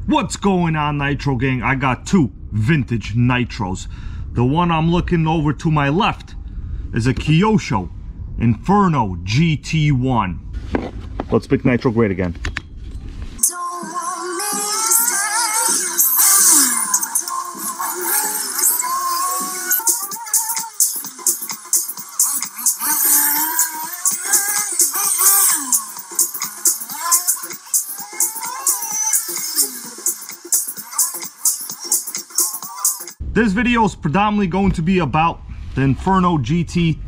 What's going on, Nitro gang? I got two vintage Nitros. The one I'm looking over to my left is a Kyosho Inferno GT1. Let's make Nitro great again. This video is predominantly going to be about the Inferno GT,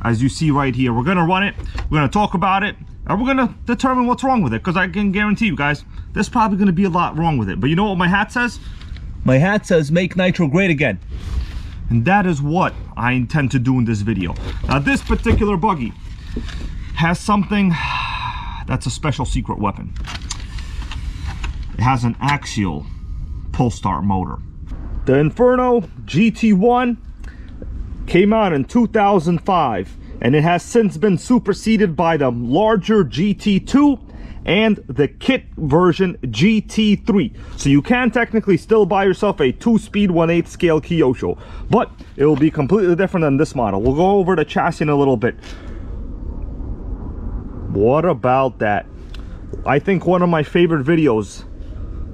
as you see right here. We're going to run it, we're going to talk about it, and we're going to determine what's wrong with it, because I can guarantee you guys, there's probably going to be a lot wrong with it. But you know what my hat says? My hat says, make Nitro great again. And that is what I intend to do in this video. Now, this particular buggy has something that's a special secret weapon. It has an AXIAL pull start motor. The Inferno GT1 came out in 2005, and it has since been superseded by the larger GT2 and the kit version GT3. So you can technically still buy yourself a 2-speed 1/8 scale Kyosho, but it will be completely different than this model. We'll go over the chassis in a little bit. What about that? I think one of my favorite videos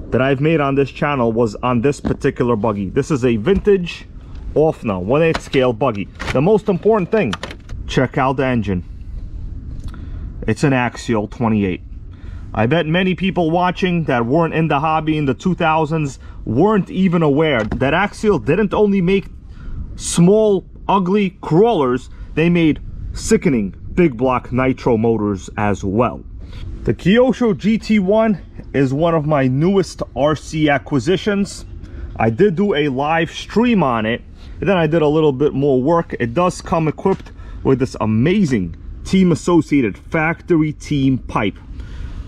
that I've made on this channel was on this particular buggy. This is a vintage OFNA 1/8 scale buggy. The most important thing, check out the engine. It's an AXIAL 28. I bet many people watching that weren't in the hobby in the 2000s weren't even aware that AXIAL didn't only make small, ugly crawlers, they made sickening big block nitro motors as well. The Kyosho GT1 is one of my newest RC acquisitions. I did do a live stream on it, and then I did a little bit more work. It does come equipped with this amazing team associated factory team pipe.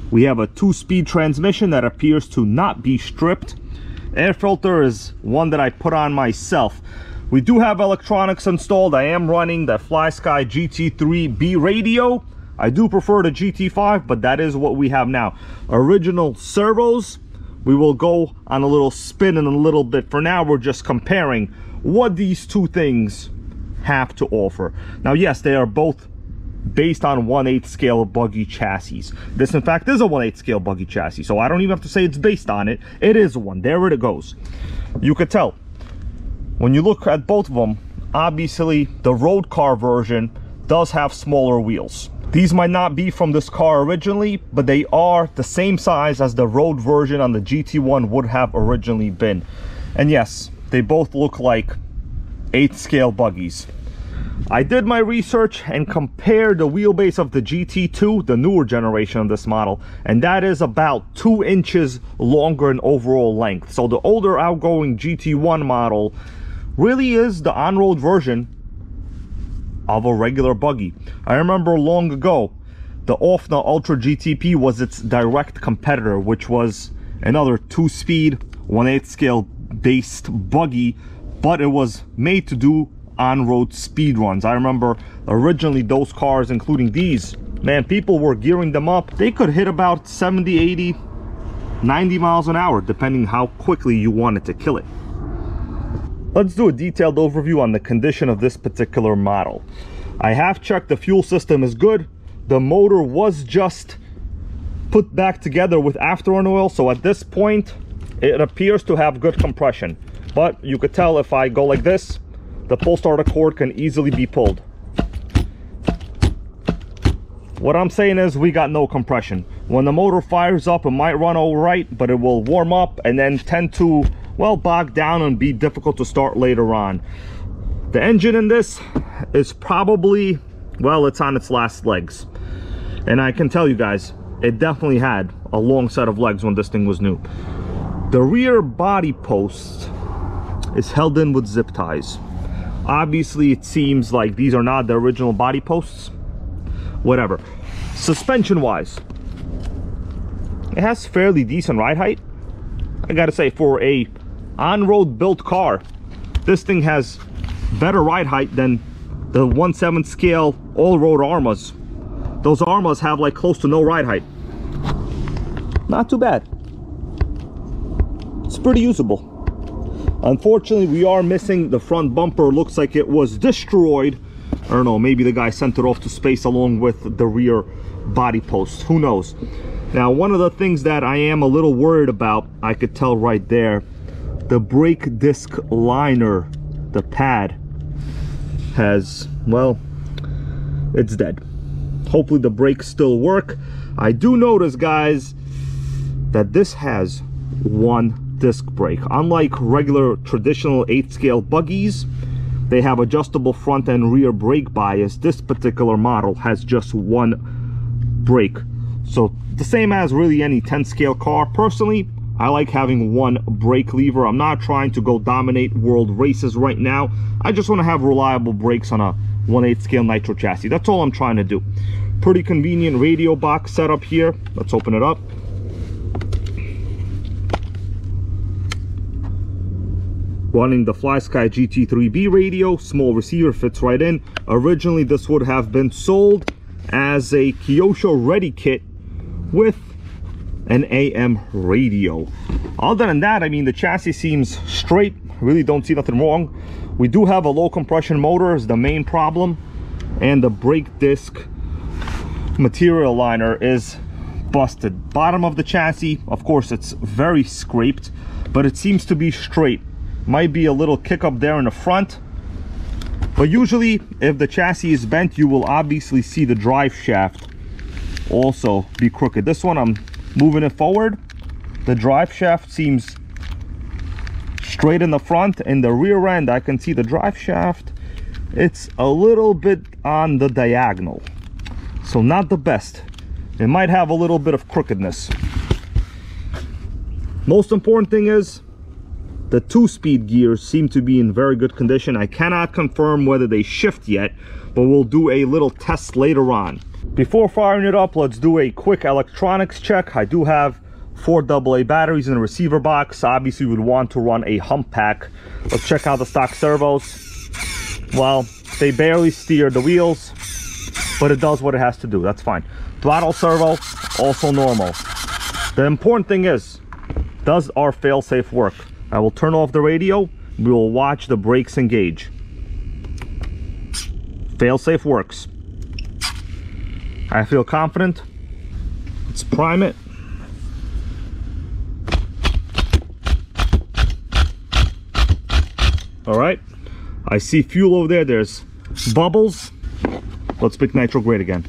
We have a 2-speed transmission that appears to not be stripped. Air filter is one that I put on myself. We do have electronics installed. I am running the FlySky GT3B radio. I do prefer the GT5, but that is what we have now. Original servos. We will go on a little spin in a little bit. For now, we're just comparing what these two things have to offer. Now, yes, they are both based on 1/8 scale buggy chassis. This, in fact, is a 1/8 scale buggy chassis, so I don't even have to say it's based on it. It is one. There it goes. You could tell. When you look at both of them, obviously, the road car version does have smaller wheels. These might not be from this car originally, but they are the same size as the road version on the GT1 would have originally been. And yes, they both look like 8th scale buggies. I did my research and compared the wheelbase of the GT2, the newer generation of this model, and that is about 2 inches longer in overall length. So the older outgoing GT1 model really is the on-road version of a regular buggy. I remember long ago, the OFNA Ultra GTP was its direct competitor, which was another 2-speed 1/8 scale based buggy, but it was made to do on-road speed runs. I remember originally those cars, including these, man, people were gearing them up. They could hit about 70, 80, 90 miles an hour, depending how quickly you wanted to kill it. Let's do a detailed overview on the condition of this particular model. I have checked the fuel system is good. The motor was just put back together with afterburner oil, so at this point it appears to have good compression. But you could tell if I go like this, the pull starter cord can easily be pulled. What I'm saying is we got no compression. When the motor fires up, it might run all right, but it will warm up and then tend to, well, bog down and be difficult to start later on. The engine in this is probably, well, it's on its last legs. And I can tell you guys, it definitely had a long set of legs when this thing was new. The rear body post is held in with zip ties. Obviously, it seems like these are not the original body posts. Whatever. Suspension-wise, it has fairly decent ride height. I gotta say, for a on-road built car, this thing has better ride height than the 1/7 scale all-road Armas. Those Armas have like close to no ride height. Not too bad. it's pretty usable. Unfortunately, we are missing the front bumper. Looks like it was destroyed. I don't know, maybe the guy sent it off to space along with the rear body post. Who knows? Now, one of the things that I am a little worried about, I could tell right there, the brake disc liner, the pad, has, well, it's dead. Hopefully the brakes still work. I do notice, guys, that this has one disc brake. Unlike regular traditional 8th scale buggies, they have adjustable front and rear brake bias. This particular model has just one brake. So the same as really any 10th scale car. Personally, I like having one brake lever. I'm not trying to go dominate world races right now. I just want to have reliable brakes on a 1/8 scale Nitro chassis. That's all I'm trying to do. Pretty convenient radio box setup here. Let's open it up. Running the FlySky GT3B radio, small receiver, fits right in. Originally, this would have been sold as a Kyosho ready kit with an AM radio. Other than that, I mean, the chassis seems straight. Really don't see nothing wrong. We do have a low compression motor is the main problem, and the brake disc material liner is busted. Bottom of the chassis, of course, it's very scraped, but it seems to be straight. Might be a little kick up there in the front, but usually if the chassis is bent, you will obviously see the drive shaft also be crooked. This one, I'm moving it forward, the drive shaft seems straight in the front. In the rear end, I can see the drive shaft, it's a little bit on the diagonal, so not the best. It might have a little bit of crookedness. Most important thing is the 2-speed gears seem to be in very good condition. I cannot confirm whether they shift yet, but we'll do a little test later on. Before firing it up, let's do a quick electronics check. I do have 4 AA batteries in the receiver box. Obviously, we would want to run a hump pack. Let's check out the stock servos. Well, they barely steer the wheels, but it does what it has to do. That's fine. Throttle servo, also normal. The important thing is, does our failsafe work? I will turn off the radio. We will watch the brakes engage. Failsafe works. I feel confident. Let's prime it. All right. I see fuel over there. There's bubbles. Let's pick nitro grade again.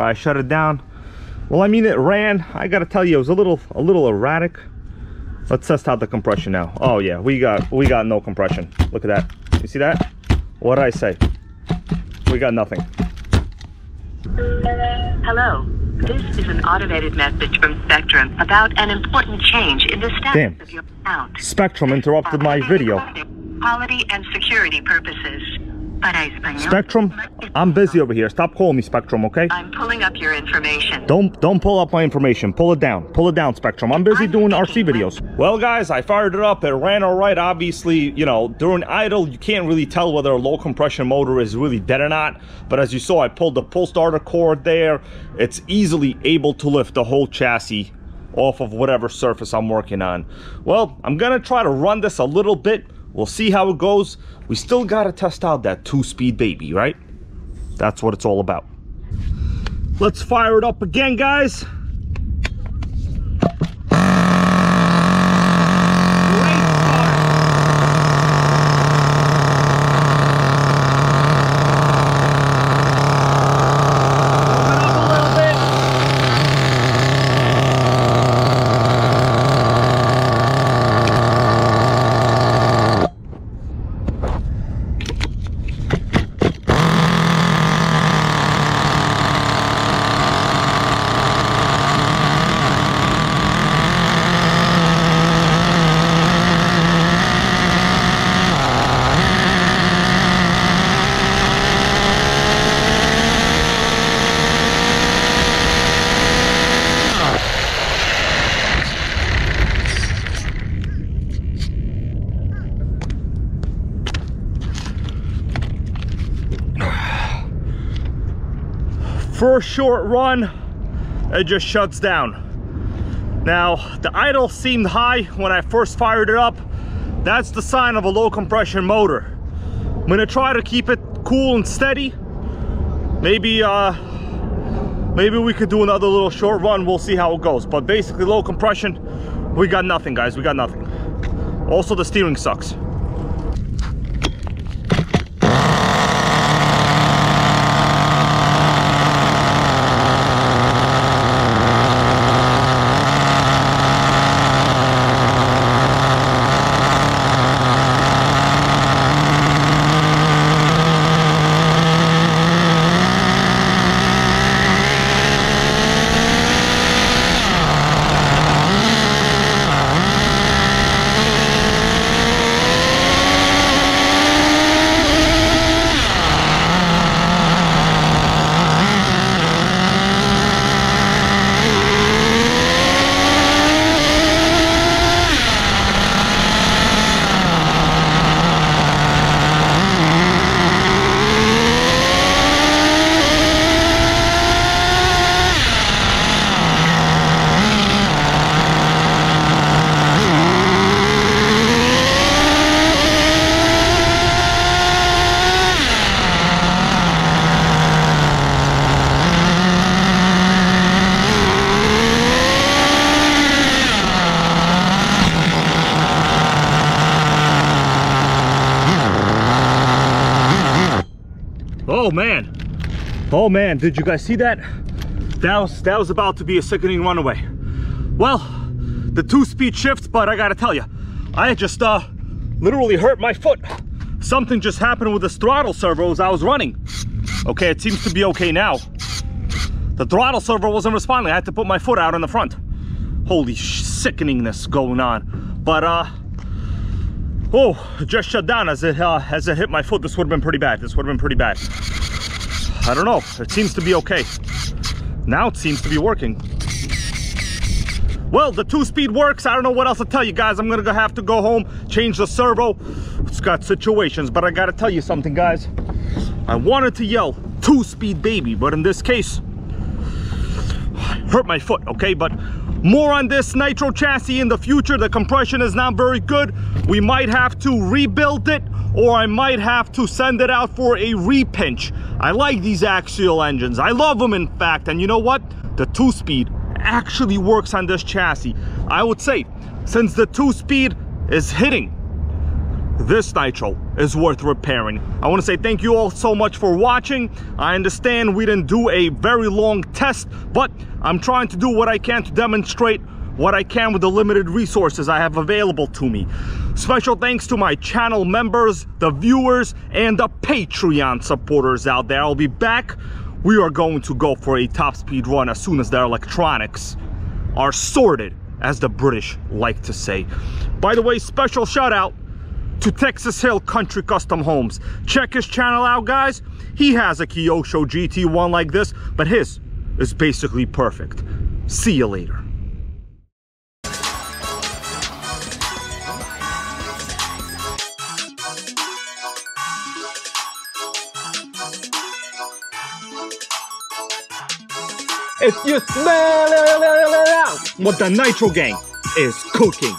I shut it down. Well, I mean, it ran. I gotta tell you, it was a little erratic. Let's test out the compression now. Oh yeah, we got no compression. Look at that. You see that? What did I say? We got nothing. Hello. This is an automated message from Spectrum about an important change in the status of your account. Spectrum interrupted my video. Quality and security purposes. Spectrum, I'm busy over here. Stop calling me Spectrum, okay? I'm pulling up your information. Don't pull up my information. Pull it down. Pull it down, Spectrum. I'm busy doing RC videos. Well, guys, I fired it up. It ran all right. Obviously, you know, during idle, you can't really tell whether a low compression motor is really dead or not. But as you saw, I pulled the pull starter cord there. It's easily able to lift the whole chassis off of whatever surface I'm working on. Well, I'm gonna try to run this a little bit. We'll see how it goes. We still gotta test out that 2-speed baby, right? That's what it's all about. Let's fire it up again, guys. First short run, it just shuts down. Now, the idle seemed high when I first fired it up. That's the sign of a low compression motor. I'm gonna try to keep it cool and steady. Maybe we could do another little short run. We'll see how it goes. But basically, low compression, we got nothing, guys. We got nothing. Also, the steering sucks. Oh man, did you guys see that? That was about to be a sickening runaway. Well, the 2-speed shifts, but I gotta tell you, I just literally hurt my foot. Something just happened with this throttle servo as I was running. Okay, it seems to be okay now. The throttle servo wasn't responding. I had to put my foot out in the front. Holy sickeningness going on. But oh, it just shut down as it hit my foot. This would have been pretty bad. This would have been pretty bad. I don't know. It seems to be okay. Now it seems to be working. Well, the 2-speed works. I don't know what else to tell you guys. I'm gonna have to go home, change the servo. It's got situations, but I gotta tell you something, guys. I wanted to yell 2-speed baby, but in this case, I hurt my foot, okay? But more on this Nitro chassis in the future. The compression is not very good. We might have to rebuild it, or I might have to send it out for a repinch. I like these AXIAL engines. I love them, in fact. And you know what? The 2-speed actually works on this chassis. I would say, since the 2-speed is hitting, this Nitro is worth repairing. I want to say thank you all so much for watching. I understand we didn't do a very long test, but I'm trying to do what I can to demonstrate what I can with the limited resources I have available to me. Special thanks to my channel members, the viewers, and the Patreon supporters out there. I'll be back. We are going to go for a top speed run as soon as their electronics are sorted, as the British like to say. By the way, special shout out to Texas Hill Country Custom Homes. Check his channel out, guys. He has a Kyosho GT1 like this, but his is basically perfect. See you later. If you smell what the Nitro gang is cooking.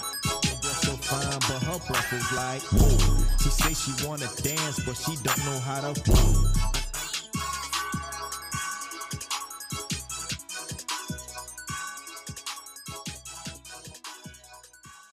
She say she wanna dance, but she don't know how to.